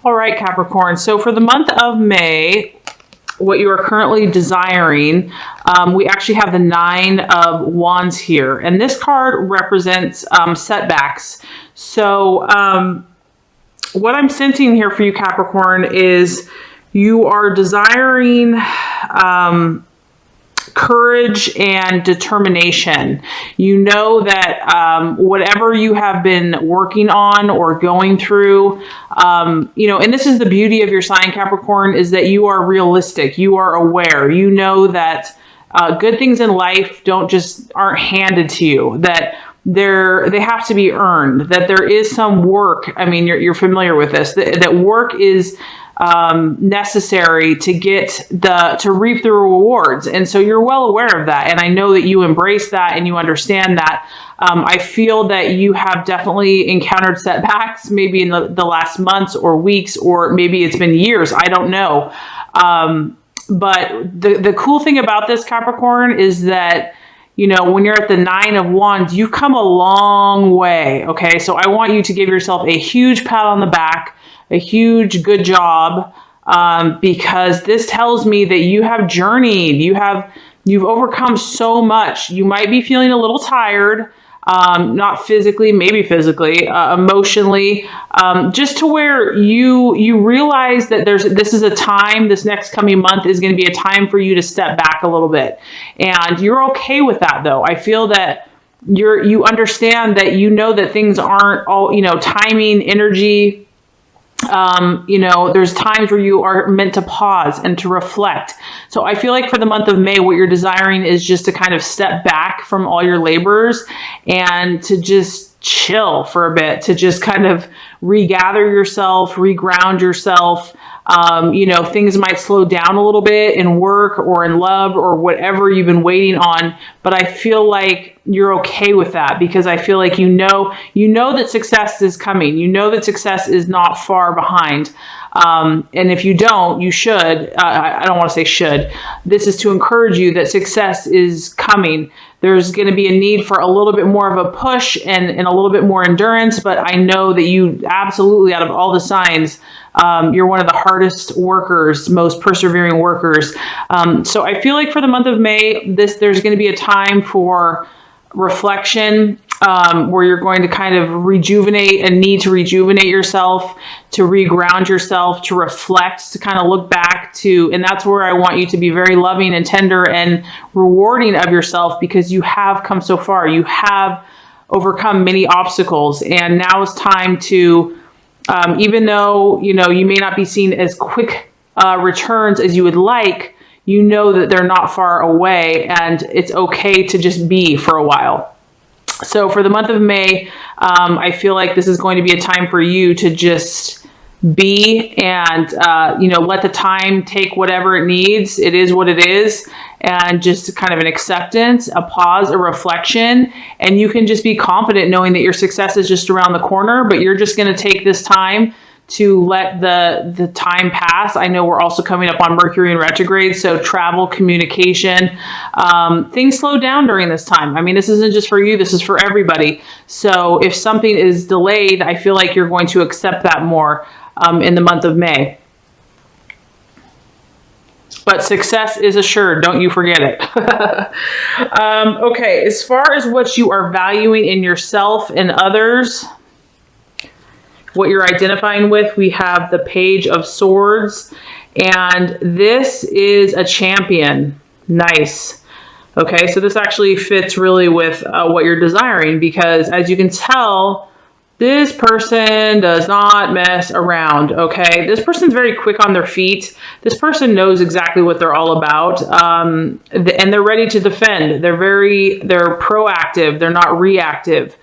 All right, Capricorn. So for the month of May, what you are currently desiring, we actually have the 9 of Wands here. And this card represents setbacks. So what I'm sensing here for you, Capricorn, is you are desiring courage and determination. You know that whatever you have been working on or going through, you know, and this is the beauty of your sign, Capricorn, is that you are realistic. You are aware. You know that good things in life aren't handed to you, that they have to be earned, that there is some work. I mean, you're familiar with this, that work is necessary to to reap the rewards. And so you're well aware of that. And I know that you embrace that and you understand that. I feel that you have definitely encountered setbacks, maybe in the last months or weeks, or maybe it's been years. I don't know. But the cool thing about this, Capricorn, is that, you know, when you're at the 9 of Wands, you've come a long way. Okay. So I want you to give yourself a huge pat on the back, a huge good job, because this tells me that you have journeyed. You've overcome so much. You might be feeling a little tired, not physically, maybe physically, emotionally, just to where you realize that this is a time, this next coming month is going to be a time for you to step back a little bit. And you're okay with that, though. I feel that you understand that, you know, that things aren't all, you know, timing, energy. You know, there's times where you are meant to pause and to reflect. So I feel like for the month of May, what you're desiring is just to kind of step back from all your labors and to just chill for a bit, to just kind of regather yourself, reground yourself. You know, things might slow down a little bit in work or in love or whatever you've been waiting on. But I feel like you're okay with that, because I feel like you know that success is coming. You know that success is not far behind. And if you don't, you should. I don't want to say should. This is to encourage you that success is coming. There's going to be a need for a little bit more of a push and a little bit more endurance. But I know that you absolutely, out of all the signs, you're one of the hardest workers, most persevering workers. So I feel like for the month of May, there's going to be a time for reflection, where you're going to kind of need to rejuvenate yourself, to reground yourself, to reflect, to kind of look back to, and that's where I want you to be very loving and tender and rewarding of yourself, because you have come so far. You have overcome many obstacles, and now it's time to, even though, you know, you may not be seeing as quick returns as you would like, you know that they're not far away, and it's okay to just be for a while. So for the month of May, I feel like this is going to be a time for you to just be and, you know, let the time take whatever it needs. It is what it is. And just kind of an acceptance, a pause, a reflection. And you can just be confident knowing that your success is just around the corner, but you're just going to take this time to let the time pass. I know we're also coming up on Mercury in retrograde, so travel, communication, things slow down during this time. I mean, this isn't just for you, this is for everybody. So if something is delayed, I feel like you're going to accept that more in the month of May. But success is assured, don't you forget it. Okay, as far as what you are valuing in yourself and others, what you're identifying with, we have the Page of Swords, and this is a champion. Nice. Okay, so this actually fits really with what you're desiring, because as you can tell, this person does not mess around. Okay, this person's very quick on their feet. This person knows exactly what they're all about, and they're ready to defend. They're proactive. They're not reactive.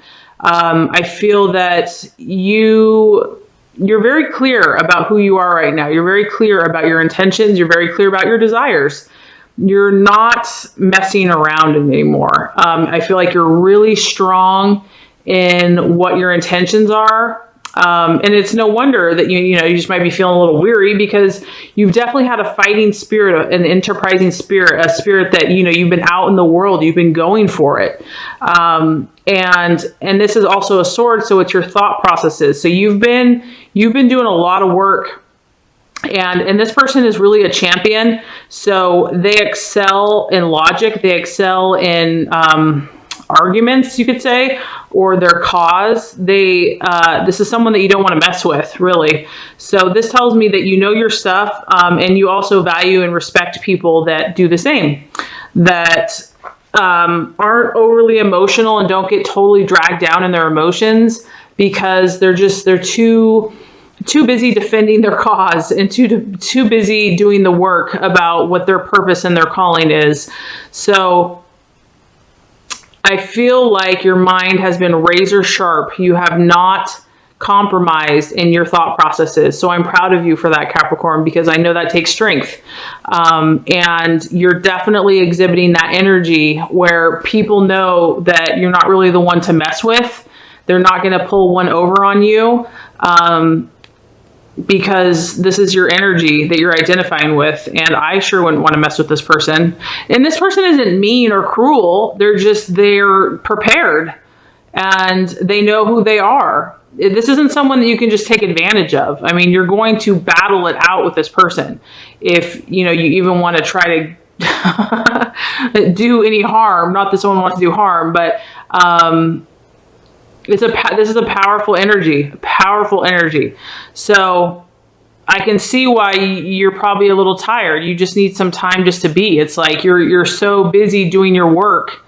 I feel that you're very clear about who you are right now. You're very clear about your intentions. You're very clear about your desires. You're not messing around anymore. I feel like you're really strong in what your intentions are. And it's no wonder that you just might be feeling a little weary, because you've definitely had a fighting spirit, an enterprising spirit, a spirit that, you've been out in the world, you've been going for it. And this is also a sword, so it's your thought processes. So you've been You've been doing a lot of work. And this person is really a champion. So they excel in logic. They excel in arguments, you could say, or their cause. This is someone that you don't want to mess with, really. So this tells me that you know your stuff, and you also value and respect people that do the same, that aren't overly emotional and don't get totally dragged down in their emotions, because they're too busy defending their cause and too busy doing the work about what their purpose and their calling is. So I feel like your mind has been razor sharp. You have not compromised in your thought processes. So I'm proud of you for that, Capricorn, because I know that takes strength. And you're definitely exhibiting that energy where people know that you're not really the one to mess with. They're not going to pull one over on you. Because this is your energy that you're identifying with, and I sure wouldn't want to mess with this person. And this person isn't mean or cruel. They're prepared, and they know who they are. This isn't someone that you can just take advantage of. I mean, you're going to battle it out with this person. If, you even want to try to do any harm, not that someone wants to do harm, but, this is a powerful energy. So I can see why you're probably a little tired. You just need some time just to be. It's like you're so busy doing your work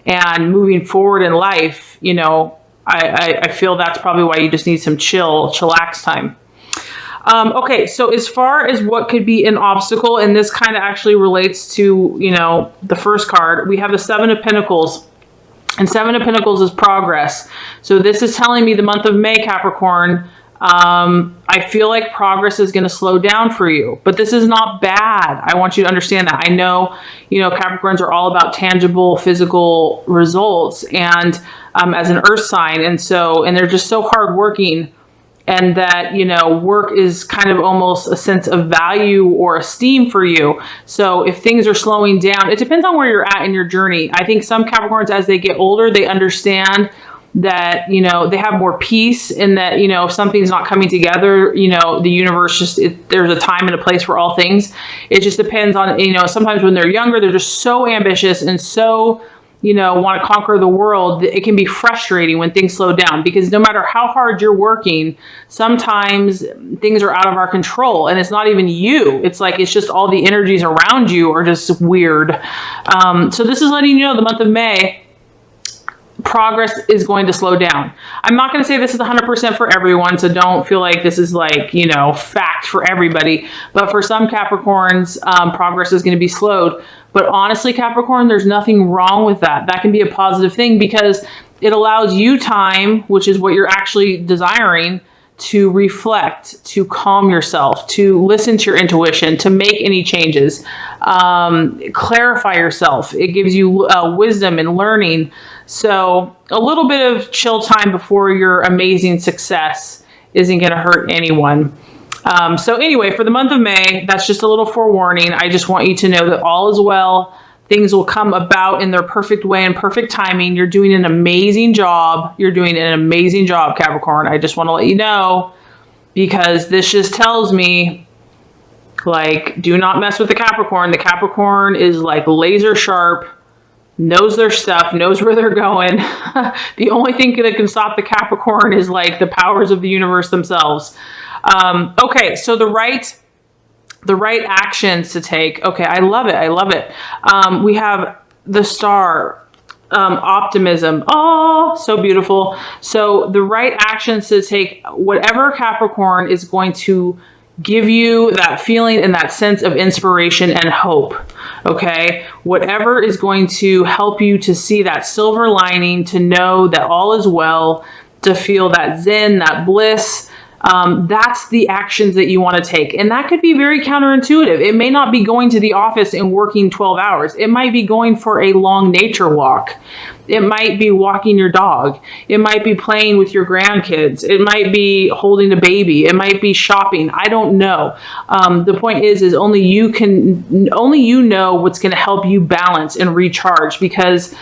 and moving forward in life. I feel that's probably why you just need some chillax time. Okay, so as far as what could be an obstacle, and this kind of actually relates to, the first card, we have the Seven of Pentacles. And Seven of Pentacles is progress. So this is telling me the month of May, Capricorn, I feel like progress is going to slow down for you. But this is not bad. I want you to understand that. I know, Capricorns are all about tangible, physical results, and as an earth sign. And they're just so hardworking. And that, work is kind of almost a sense of value or esteem for you. So if things are slowing down, it depends on where you're at in your journey. I think some Capricorns, as they get older, they understand that, they have more peace, and that, if something's not coming together, the universe there's a time and a place for all things. It just depends on, sometimes when they're younger, they're just so ambitious and so want to conquer the world. It can be frustrating when things slow down, because no matter how hard you're working, sometimes things are out of our control, and it's not even you. It's just all the energies around you are just weird. So this is letting you know the month of May, progress is going to slow down. I'm not going to say this is 100% for everyone, so don't feel like this is fact for everybody. But for some Capricorns, progress is going to be slowed. But honestly, Capricorn, there's nothing wrong with that. That can be a positive thing, because it allows you time, which is what you're actually desiring, to reflect, to calm yourself, to listen to your intuition, to make any changes, clarify yourself. It gives you wisdom and learning. So a little bit of chill time before your amazing success isn't going to hurt anyone. So anyway, for the month of May, that's just a little forewarning. I just want you to know that all is well. Things will come about in their perfect way and perfect timing. You're doing an amazing job. You're doing an amazing job, Capricorn. I just want to let you know, because this just tells me, do not mess with the Capricorn. The Capricorn is laser sharp, knows their stuff, knows where they're going. The only thing that can stop the Capricorn is the powers of the universe themselves. Okay, so the right actions to take. Okay, I love it. I love it. We have the star, optimism. Oh, so beautiful. So the right actions to take, whatever Capricorn is going to give you that feeling and that sense of inspiration and hope. Okay, whatever is going to help you to see that silver lining, to know that all is well, to feel that zen, that bliss. That's the actions that you want to take. And that could be very counterintuitive. It may not be going to the office and working 12 hours. It might be going for a long nature walk. It might be walking your dog. It might be playing with your grandkids. It might be holding a baby. It might be shopping. I don't know. The point is only you know what's going to help you balance and recharge, because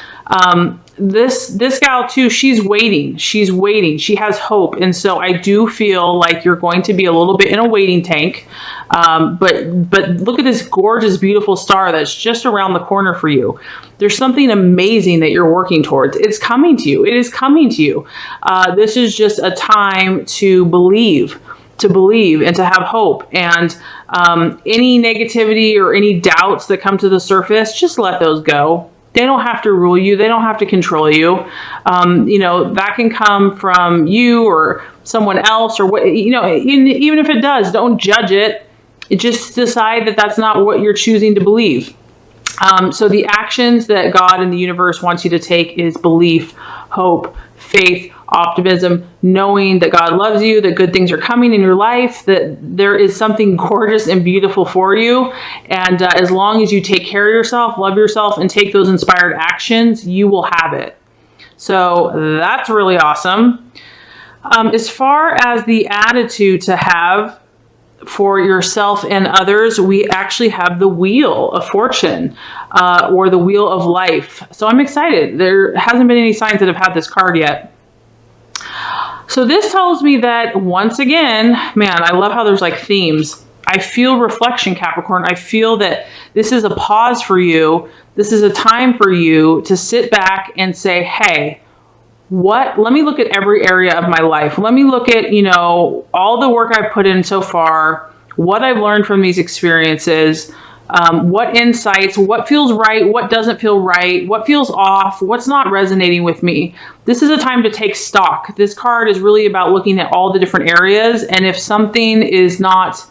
this gal too, she's waiting. She's waiting. She has hope. And so I do feel like you're going to be a little bit in a waiting tank. But look at this gorgeous, beautiful star that's just around the corner for you. There's something amazing that you're working towards. It's coming to you. It is coming to you. This is just a time to believe and to have hope. And any negativity or any doubts that come to the surface, just let those go. They don't have to rule you. They don't have to control you. You know, that can come from you or someone else or what, you know, even if it does, don't judge it. Just decide that that's not what you're choosing to believe. So the actions that God and the universe wants you to take is belief, hope, faith, optimism, knowing that God loves you, that good things are coming in your life, that there is something gorgeous and beautiful for you. And as long as you take care of yourself, love yourself, and take those inspired actions, you will have it. So that's really awesome. As far as the attitude to have for yourself and others, we actually have the Wheel of Fortune, or the Wheel of Life. So I'm excited. There hasn't been any signs that have had this card yet. So this tells me that once again, man, I love how there's like themes. I feel reflection, Capricorn. I feel that this is a pause for you. This is a time for you to sit back and say, hey, let me look at every area of my life. Let me look at, you know, all the work I've put in so far, what I've learned from these experiences, what insights, what feels right, what doesn't feel right, what feels off, what's not resonating with me. This is a time to take stock. This card is really about looking at all the different areas. And if something is not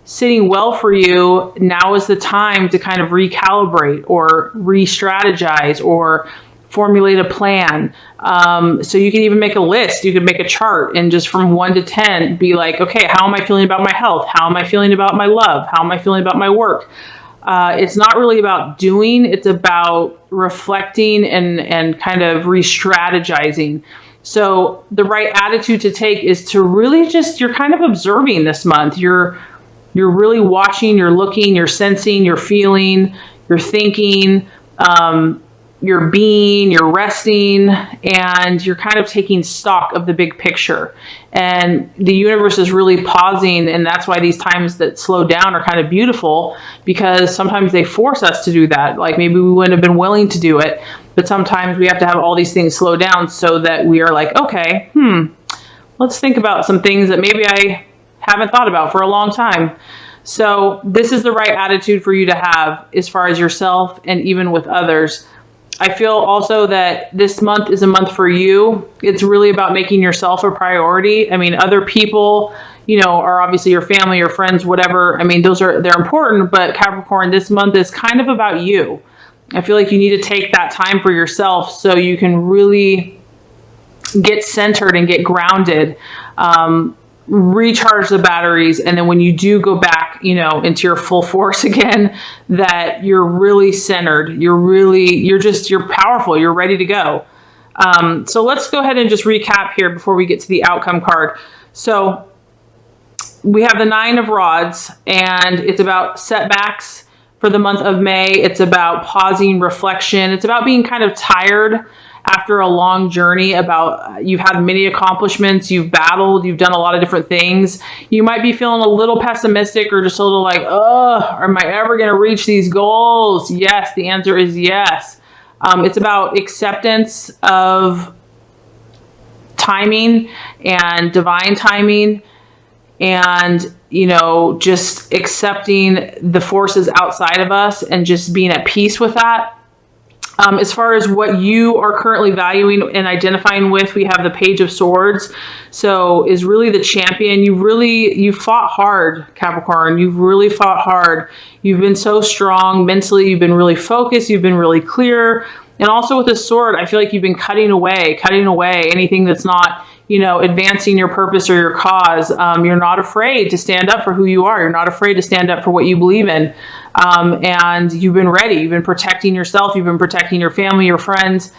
sitting well for you, now is the time to kind of recalibrate or re-strategize or formulate a plan. So you can even make a list. You can make a chart and just from 1 to 10 be like, okay, how am I feeling about my health? How am I feeling about my love? How am I feeling about my work? It's not really about doing, it's about reflecting and kind of re-strategizing. So the right attitude to take is to really just, you're kind of observing this month. You're really watching, you're looking, you're sensing, you're feeling, you're thinking, you're being, you're resting, and you're kind of taking stock of the big picture. And the universe is really pausing, and that's why these times that slow down are kind of beautiful, because sometimes they force us to do that. Like maybe we wouldn't have been willing to do it, but sometimes we have to have all these things slow down so that we are like, okay, let's think about some things that maybe I haven't thought about for a long time. So this is the right attitude for you to have as far as yourself and even with others. I feel also that this month is a month for you. It's really about making yourself a priority. I mean, other people, you know, are obviously your family, your friends, whatever. I mean, they're important, but Capricorn, this month is kind of about you. I feel like you need to take that time for yourself so you can really get centered and get grounded, recharge the batteries, and then when you do go back, you know, into your full force again, that you're really centered, you're powerful, you're ready to go. So let's go ahead and just recap here before we get to the outcome card. So we have the 9 of Rods, and it's about setbacks for the month of May. It's about pausing, reflection. It's about being kind of tired after a long journey, about you've had many accomplishments, you've battled, you've done a lot of different things. You might be feeling a little pessimistic or just a little like, oh, am I ever going to reach these goals? Yes, the answer is yes. It's about acceptance of timing and divine timing, and, you know, just accepting the forces outside of us and just being at peace with that. As far as what you are currently valuing and identifying with, we have the Page of Swords. So is really the champion. You fought hard, Capricorn. You've really fought hard. You've been so strong mentally. You've been really focused. You've been really clear. And also with the sword, I feel like you've been cutting away anything that's not, you know, advancing your purpose or your cause. You're not afraid to stand up for who you are. You're not afraid to stand up for what you believe in. And you've been ready. You've been protecting yourself. You've been protecting your family, your friends.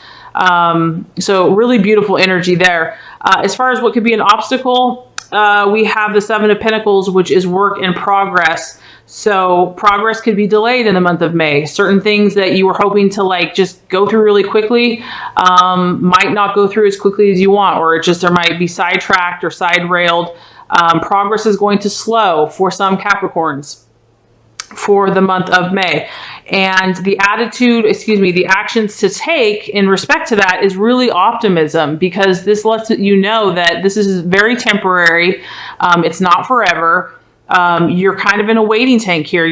So really beautiful energy there. As far as what could be an obstacle, we have the Seven of Pentacles, which is work in progress. So progress could be delayed in the month of May. Certain things that you were hoping to like just go through really quickly might not go through as quickly as you want, or there might be sidetracked or side railed. Progress is going to slow for some Capricorns for the month of May. And the the actions to take in respect to that is really optimism, because this lets you know that this is very temporary. It's not forever. You're kind of in a waiting tank here.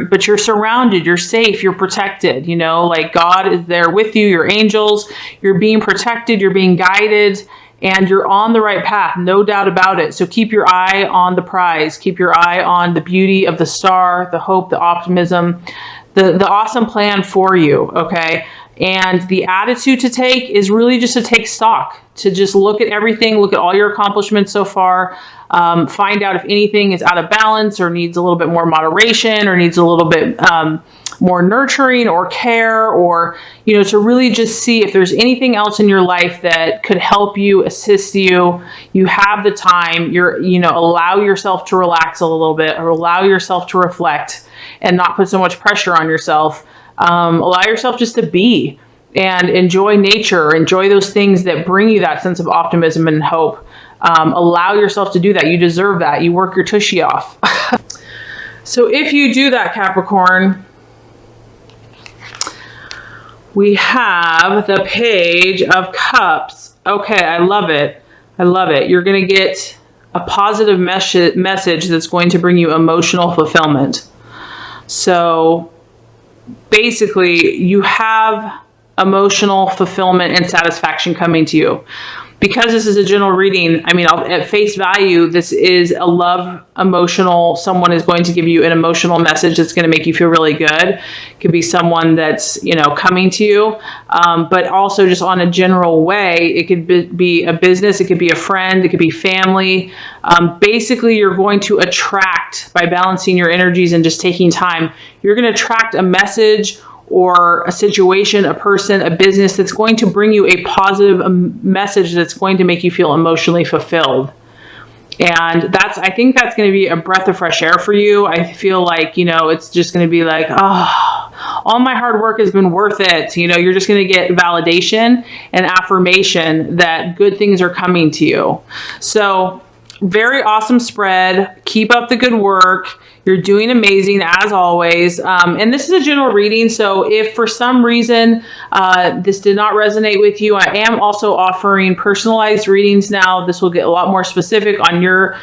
But you're surrounded, you're safe, you're protected, you know, like God is there with you, your angels, you're being protected, you're being guided, and you're on the right path, no doubt about it. So keep your eye on the prize, keep your eye on the beauty of the star, the hope, the optimism, the awesome plan for you. Okay. And the attitude to take is really just to take stock, to just look at everything, look at all your accomplishments so far, find out if anything is out of balance or needs a little bit more moderation or needs a little bit more nurturing or care, or, you know, to really just see if there's anything else in your life that could help you, assist you. You have the time, allow yourself to relax a little bit, or allow yourself to reflect and not put so much pressure on yourself. Allow yourself just to be and enjoy nature, enjoy those things that bring you that sense of optimism and hope. Allow yourself to do that. You deserve that. You work your tushy off. So if you do that, Capricorn, we have the Page of Cups. Okay, I love it. I love it. You're going to get a positive message that's going to bring you emotional fulfillment. So basically, you have emotional fulfillment and satisfaction coming to you. Because this is a general reading, I mean, at face value, this is a love emotional. Someone is going to give you an emotional message that's going to make you feel really good. It could be someone that's, coming to you, but also just on a general way. It could be a business. It could be a friend. It could be family. Basically, you're going to attract, by balancing your energies and just taking time, you're going to attract a message or a situation, a person, a business that's going to bring you a positive message that's going to make you feel emotionally fulfilled. And I think that's going to be a breath of fresh air for you. I feel like, it's just going to be like, oh, all my hard work has been worth it. You're just going to get validation and affirmation that good things are coming to you. So very awesome spread. Keep up the good work. You're doing amazing as always. And this is a general reading. So if for some reason this did not resonate with you, I am also offering personalized readings now. This will get a lot more specific on your